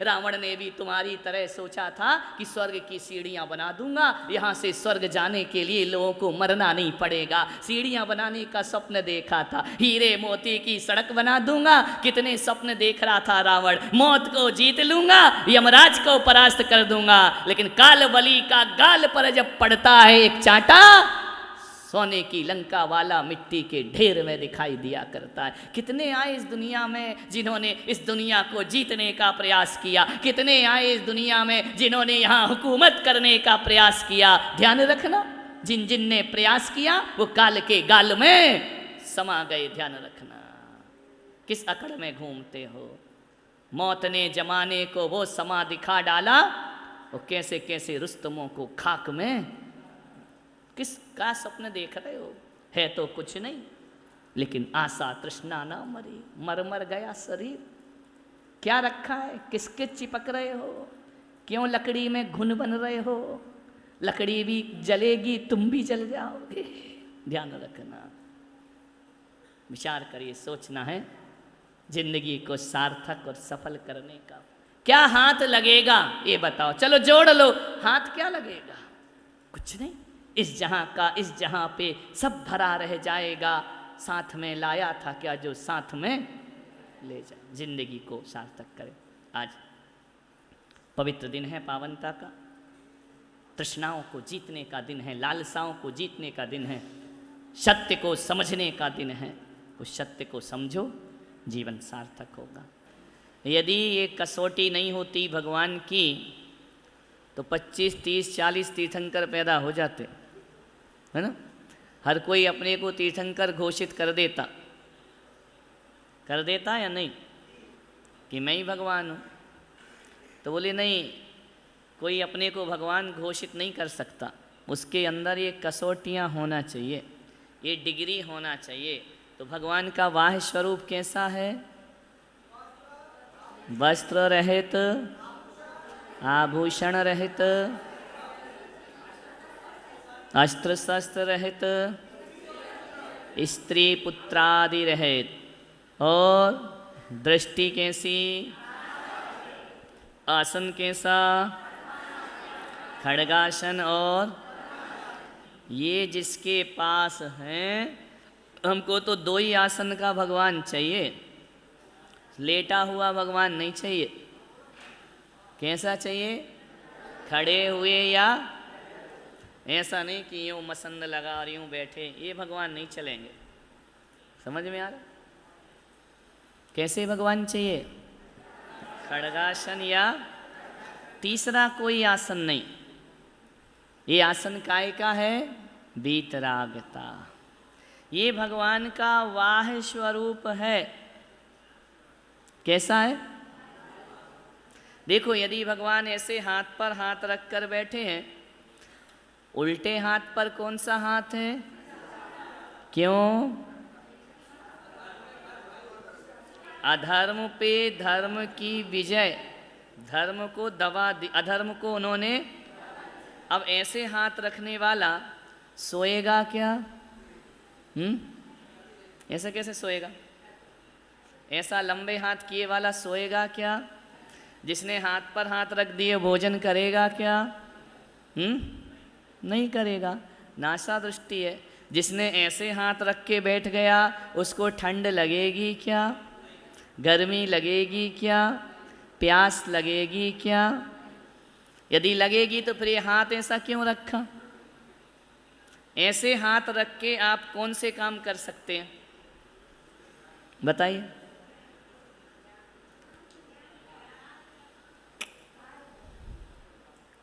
रावण ने भी तुम्हारी तरह सोचा था कि स्वर्ग की सीढ़ियां बना दूंगा, यहां से स्वर्ग जाने के लिए लोगों को मरना नहीं पड़ेगा। सीढ़ियां बनाने का स्वप्न देखा था, हीरे मोती की सड़क बना दूंगा। कितने स्वप्न देख रहा था रावण, मौत को जीत लूंगा, यमराज को परास्त कर दूंगा। लेकिन काल बलि का गाल पर जब पड़ता है एक चांटा, सोने की लंका वाला मिट्टी के ढेर में दिखाई दिया करता है। कितने आए इस दुनिया में जिन्होंने इस दुनिया को जीतने का प्रयास किया, कितने आए इस दुनिया में जिन्होंने यहाँ हुकूमत करने का प्रयास किया। ध्यान रखना, जिन जिन ने प्रयास किया वो काल के गाल में समा गए। ध्यान रखना, किस अकड़ में घूमते हो। मौत ने जमाने को वो समा दिखा डाला, वो कैसे कैसे रुस्तमों को खाक में। किसका स्वप्न देख रहे हो? है तो कुछ नहीं, लेकिन आशा तृष्णा ना मरी, मर मर गया शरीर। क्या रखा है? किसके चिपक रहे हो? क्यों लकड़ी में घुन बन रहे हो? लकड़ी भी जलेगी, तुम भी जल जाओगे। ध्यान रखना, विचार करिए, सोचना है जिंदगी को सार्थक और सफल करने का। क्या हाथ लगेगा ये बताओ? चलो जोड़ लो, हाथ क्या लगेगा? कुछ नहीं। इस जहां का इस जहां पे सब भरा रह जाएगा। साथ में लाया था क्या जो साथ में ले जाए। जिंदगी को सार्थक करे। आज पवित्र दिन है, पावनता का, तृष्णाओं को जीतने का दिन है, लालसाओं को जीतने का दिन है, सत्य को समझने का दिन है। उस सत्य को समझो, जीवन सार्थक होगा। यदि ये कसौटी नहीं होती भगवान की तो 25, 30, 40 तीर्थंकर पैदा हो जाते, है ना। हर कोई अपने को तीर्थंकर घोषित कर देता या नहीं कि मैं ही भगवान हूँ। तो बोले नहीं, कोई अपने को भगवान घोषित नहीं कर सकता। उसके अंदर ये कसौटियाँ होना चाहिए, ये डिग्री होना चाहिए। तो भगवान का वाह्य स्वरूप कैसा है? वस्त्र रहित, आभूषण रहित, अस्त्र शस्त्र रहित, स्त्री पुत्रादि रहित, और दृष्टि कैसी, आसन कैसा, खड्गासन। और ये जिसके पास हैं, हमको तो 2 ही आसन का भगवान चाहिए, लेटा हुआ भगवान नहीं चाहिए। कैसा चाहिए? खड़े हुए, या ऐसा नहीं कि यूँ मसंद लगा और यूँ बैठे, ये भगवान नहीं चलेंगे। समझ में आ रहा? कैसे भगवान चाहिए? खड्गासन, या तीसरा कोई आसन नहीं। ये आसन काय का है? वीतरागता। ये भगवान का वाह्य स्वरूप है। कैसा है? देखो, यदि भगवान ऐसे हाथ पर हाथ रख कर बैठे हैं, उल्टे हाथ पर कौन सा हाथ है? क्यों? अधर्म पे धर्म की विजय, धर्म को दबा दी, अधर्म को उन्होंने। अब ऐसे हाथ रखने वाला सोएगा क्या? ऐसे कैसे सोएगा? ऐसा लंबे हाथ किए वाला सोएगा क्या? जिसने हाथ पर हाथ रख दिए भोजन करेगा क्या? नहीं करेगा, नासा दृष्टि है। जिसने ऐसे हाथ रख के बैठ गया, उसको ठंड लगेगी क्या? गर्मी लगेगी क्या? प्यास लगेगी क्या? यदि लगेगी तो फिर ये हाथ ऐसा क्यों रखा? ऐसे हाथ रख के आप कौन से काम कर सकते हैं बताइए?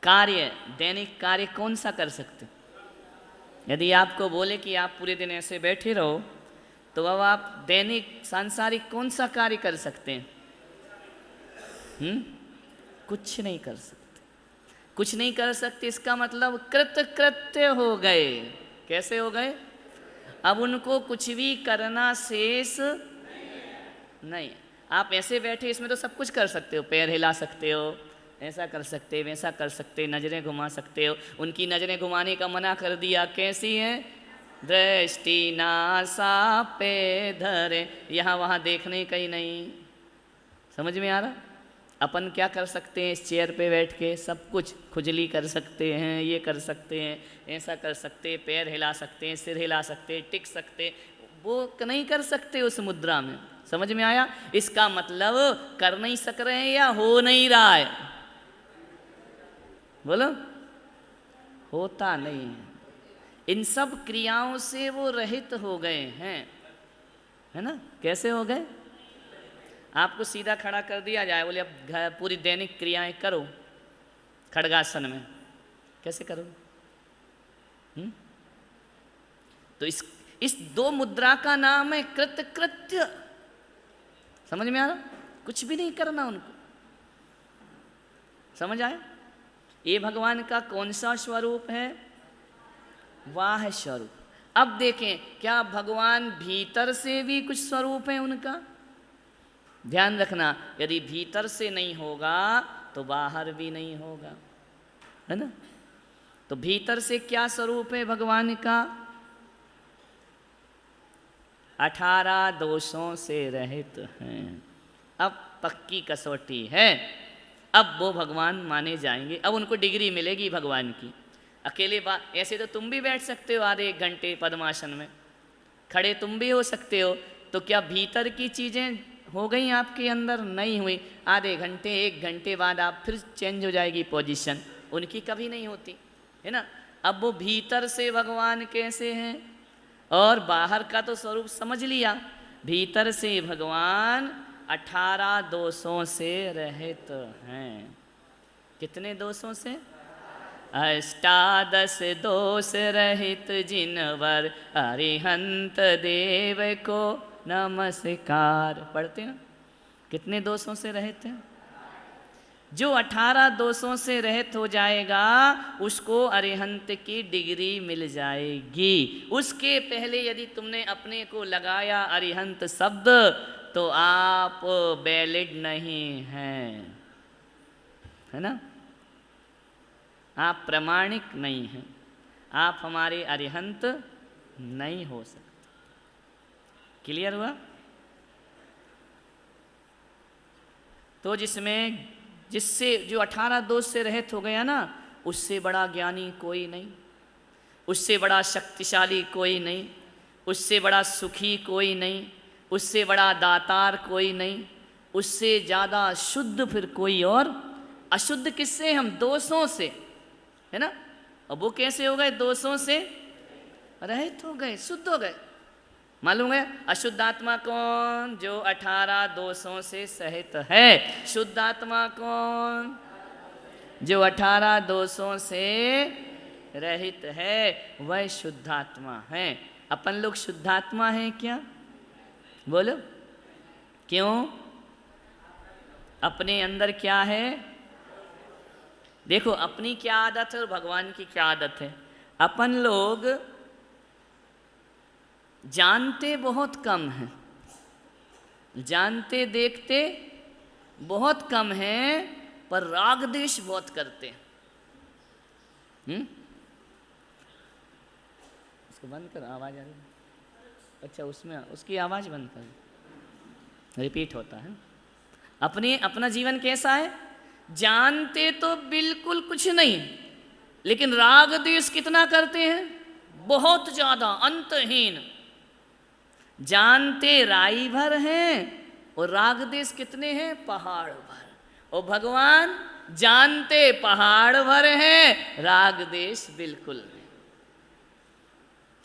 कार्य, दैनिक कार्य कौन सा कर सकते? यदि आपको बोले कि आप पूरे दिन ऐसे बैठे रहो, तो अब आप दैनिक सांसारिक कौन सा कार्य कर सकते हैं? कुछ नहीं कर सकते। कुछ नहीं कर सकते, इसका मतलब कृतकृत्य हो गए। कैसे हो गए? अब उनको कुछ भी करना शेष नहीं। आप ऐसे बैठे, इसमें तो सब कुछ कर सकते हो, पैर हिला सकते हो, ऐसा कर सकते, वैसा कर सकते, नज़रें घुमा सकते हो। उनकी नज़रें घुमाने का मना कर दिया। कैसी है? दृष्टि नासा पे धरे, यहाँ वहाँ देखने का ही नहीं। समझ में आ रहा? अपन क्या कर सकते हैं, इस चेयर पे बैठ के सब कुछ, खुजली कर सकते हैं, ये कर सकते हैं, ऐसा कर सकते हैं, पैर हिला सकते हैं, सिर हिला सकते हैं, टिक सकते हैं, वो नहीं कर सकते उस मुद्रा में। समझ में आया? इसका मतलब कर नहीं सक रहे हैं या हो नहीं रहा है? बोलो, होता नहीं है। इन सब क्रियाओं से वो रहित हो गए हैं, है ना? कैसे हो गए? आपको सीधा खड़ा कर दिया जाए, बोले अब पूरी दैनिक क्रियाएं करो खड़गासन में, कैसे करो? तो इस दो मुद्रा का नाम है कृतकृत्य। समझ में आ रहा? कुछ भी नहीं करना उनको। समझ आया? ये भगवान का कौन सा स्वरूप है? वाह स्वरूप। अब देखें, क्या भगवान भीतर से भी कुछ स्वरूप है उनका? ध्यान रखना, यदि भीतर से नहीं होगा तो बाहर भी नहीं होगा, है ना? तो भीतर से क्या स्वरूप है भगवान का? 18 दोषों से रहित हैं। अब पक्की कसौटी है, अब वो भगवान माने जाएंगे, अब उनको डिग्री मिलेगी भगवान की। अकेले बात, ऐसे तो तुम भी बैठ सकते हो आधे 1 घंटे पद्मासन में, खड़े तुम भी हो सकते हो, तो क्या भीतर की चीज़ें हो गई आपके अंदर? नहीं हुई। आधे घंटे 1 घंटे बाद आप फिर चेंज हो जाएगी पोजीशन, उनकी कभी नहीं होती, है ना? अब वो भीतर से भगवान कैसे हैं, और बाहर का तो स्वरूप समझ लिया। भीतर से भगवान 18 दोषों से रहित हैं। कितने दोषों से? 18 दोष रहित जिनवर अरिहंत देव को नमस्कार। पढ़ते हैं कितने दोषों से रहित हैं? जो 18 दोषों से रहित हो जाएगा उसको अरिहंत की डिग्री मिल जाएगी। उसके पहले यदि तुमने अपने को लगाया अरिहंत शब्द तो आप वैलिड नहीं हैं, है ना? आप प्रमाणिक नहीं हैं, आप हमारे अरिहंत नहीं हो सकते। क्लियर हुआ? तो जिससे जो 18 दोष से रहित हो गया ना, उससे बड़ा ज्ञानी कोई नहीं, उससे बड़ा शक्तिशाली कोई नहीं, उससे बड़ा सुखी कोई नहीं, उससे बड़ा दातार कोई नहीं, उससे ज़्यादा शुद्ध फिर कोई और। अशुद्ध किससे? हम दोषों से, है ना? अब वो कैसे हो गए? दोषों से रहित हो गए, शुद्ध हो गए। मालूम है अशुद्ध आत्मा कौन? जो 18 दोषों से सहित है। शुद्ध आत्मा कौन? जो 18 दोषों से रहित है, वह शुद्धात्मा है। अपन लोग शुद्धात्मा हैं क्या? बोलो क्यों? अपने अंदर क्या है? देखो अपनी क्या आदत है और भगवान की क्या आदत है। अपन लोग जानते बहुत कम हैं, जानते देखते बहुत कम हैं, पर राग द्वेष बहुत करते हैं। इसको बंद कर, आवाज आ रही है। अच्छा उसमें उसकी आवाज बंद कर, रिपीट होता है। अपना जीवन कैसा है? जानते तो बिल्कुल कुछ नहीं, लेकिन राग द्वेष कितना करते हैं? बहुत ज्यादा, अंतहीन। जानते राई भर हैं और राग द्वेष कितने हैं? पहाड़ भर। और भगवान जानते पहाड़ भर हैं, राग द्वेष बिल्कुल नहीं।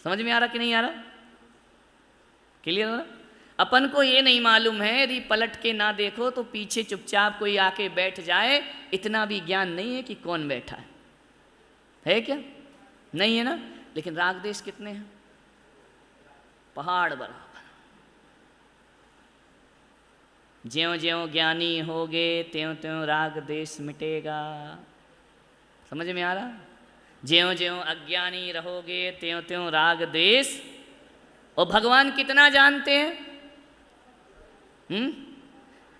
समझ में आ रहा कि नहीं आ रहा? क्लियर हो रहा? अपन को ये नहीं मालूम है, यदि पलट के ना देखो तो पीछे चुपचाप कोई आके बैठ जाए, इतना भी ज्ञान नहीं है कि कौन बैठा है क्या? नहीं है ना? लेकिन राग द्वेष कितने हैं? पहाड़ बराबर। ज्यों ज्यों ज्ञानी होगे त्यों त्यों राग द्वेष मिटेगा। समझ में आ रहा? ज्यों ज्यों अज्ञानी रहोगे त्यों त्यों राग द्वेष। और भगवान कितना जानते हैं?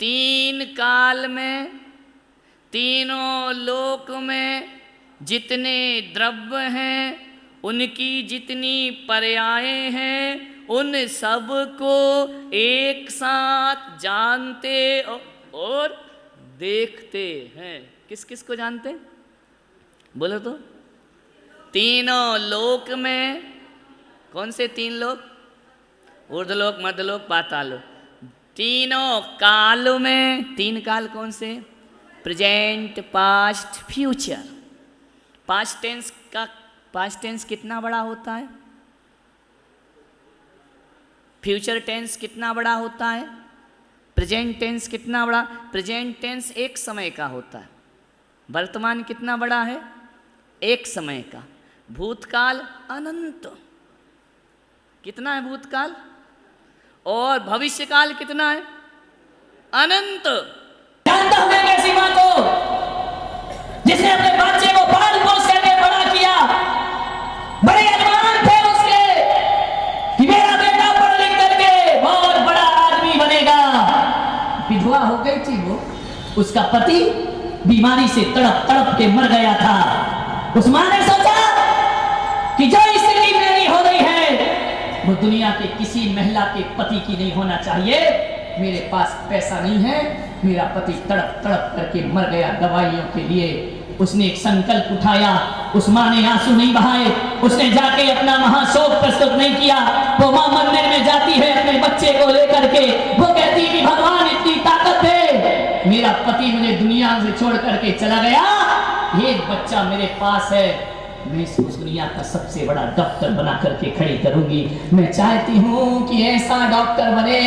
3 काल में, तीनों लोक में जितने द्रव्य हैं, उनकी जितनी पर्यायें हैं, उन सब को एक साथ जानते और देखते हैं। किस किस को जानते हैं? बोलो तो। तीनों लोक में। कौन से 3 लोक? ऊर्ध्वलोक, मध्यलोक, पाताल लोक। तीनों काल में। 3 काल कौन से? Present, past, future. Past tense कितना बड़ा होता है? फ्यूचर टेंस कितना बड़ा होता है? प्रेजेंट टेंस कितना बड़ा? प्रेजेंट टेंस एक समय का होता है। वर्तमान कितना बड़ा है? एक समय का। भूतकाल अनंत। कितना है भूतकाल? और भविष्यकाल कितना है? अनंत। जानता हूं मैं ऐसी मां को जिसने अपने बच्चे को पाल पोस करके बड़ा किया। बड़े अरमान थे उसके कि मेरा बेटा पढ़ लिख करके बहुत बड़ा आदमी बनेगा। विधवा हो गई थी वो, उसका पति बीमारी से तड़प तड़प के मर गया था। उस मां ने सोचा कि जो स्थिति मेरी हो रही है वो दुनिया के किसी महिला के पति की नहीं होना चाहिए। मेरे पास पैसा नहीं है, मेरा पति तड़प तड़प करके मर गया दवाइयों के लिए। उसने एक संकल्प उठाया। उस मां ने आंसू नहीं बहाए, उसने जाके अपना महाशोक प्रस्तुत नहीं किया। वो मां मंदिर में जाती है अपने बच्चे को लेकर के। वो कहती कि भगवान इतनी ताकत है, मेरा पति मुझे दुनिया से छोड़ करके चला गया, एक बच्चा मेरे पास है, मैं इसको दुनिया का सबसे बड़ा डॉक्टर बना करके खड़ी करूंगी। मैं चाहती हूँ कि ऐसा डॉक्टर बने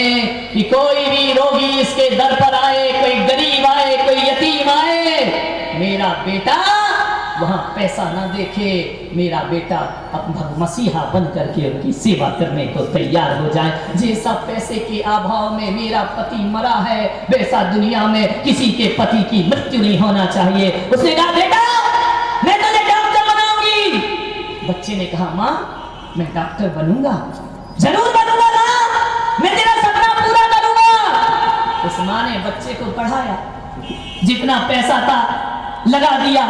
कि कोई भी रोगी इसके दर पर आए, कोई गरीब आए, कोई यतीम आए, मेरा बेटा वहां पैसा ना देखे, मेरा बेटा अपना मसीहा बन करके उनकी सेवा करने को तैयार हो जाए। जैसा पैसे के अभाव में मेरा पति मरा है, वैसा दुनिया में किसी के पति की मृत्यु नहीं होना चाहिए। उसने कहा बेटा मैं तुझे डॉक्टर बनाऊंगी। बच्चे ने कहा मां मैं डॉक्टर बनूंगा, जरूर बनूंगा मां, मैं तेरा सपना पूरा करूंगा। उस मां ने बच्चे को पढ़ाया, जितना पैसा था लगा दिया,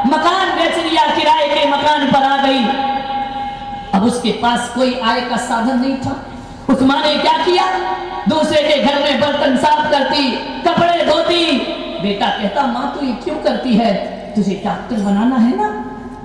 मकान बेच दिया, किराए के मकान पर आ गई। अब उसके पास कोई आय का साधन नहीं था। उस मां ने क्या किया, दूसरे के घर में बर्तन साफ करती, कपड़े धोती। बेटा कहता मां तू ये क्यों करती है, तुझे डॉक्टर बनाना है ना,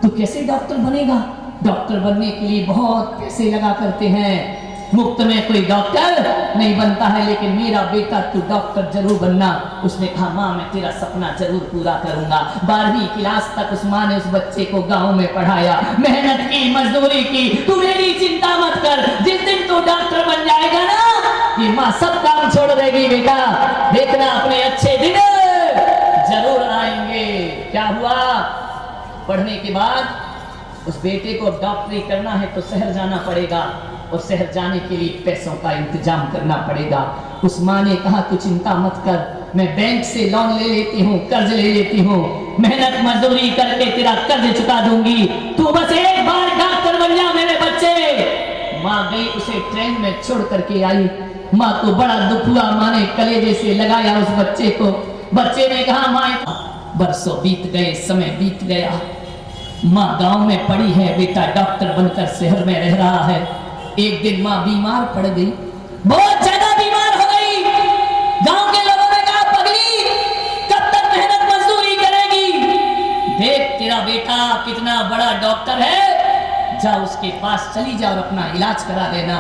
तू कैसे डॉक्टर बनेगा? डॉक्टर बनने के लिए बहुत पैसे लगा करते हैं, मुफ्त में कोई डॉक्टर नहीं बनता है, लेकिन मेरा बेटा तू डॉक्टर जरूर बनना। उसने कहा मां मैं तेरा सपना जरूर पूरा करूंगा। 12वीं क्लास तक उस मां ने उस बच्चे को गांव में पढ़ाया, मेहनत की, मजदूरी की। तू मेरी चिंता मत कर, जिस दिन तू डॉक्टर बन जाएगा ना ये मां सब काम छोड़ देगी बेटा, देखना अपने अच्छे दिन जरूर आएंगे। क्या हुआ, पढ़ने के बाद उस बेटे को डॉक्टरी करना है तो शहर जाना पड़ेगा, और शहर जाने के लिए पैसों का इंतजाम करना पड़ेगा। उस मां ने कहा तू चिंता मत कर, मैं बैंक से लोन ले लेती हूँ, कर्ज ले लेती हूँ, मेहनत मजदूरी करके तेरा कर्ज चुका दूंगी, तू बस एक बार डॉक्टर बन जा मेरे बच्चे। माँ गई, उसे ट्रेन में छोड़ करके आई। माँ को बड़ा दुख हुआ, माँ ने कलेजे से लगाया उस बच्चे को। बच्चे ने कहा माँ बरसों बीत गए, समय बीत गया, माँ गांव में पड़ी है, बेटा डॉक्टर बनकर शहर में रह रहा है। एक दिन माँ बीमार पड़ गई, बहुत ज्यादा बीमार हो गई। गांव के लोगों ने कहा पगली कब तक मेहनत मजदूरी करेगी, देख तेरा बेटा कितना बड़ा डॉक्टर है, जा उसके पास चली जा और अपना इलाज करा देना।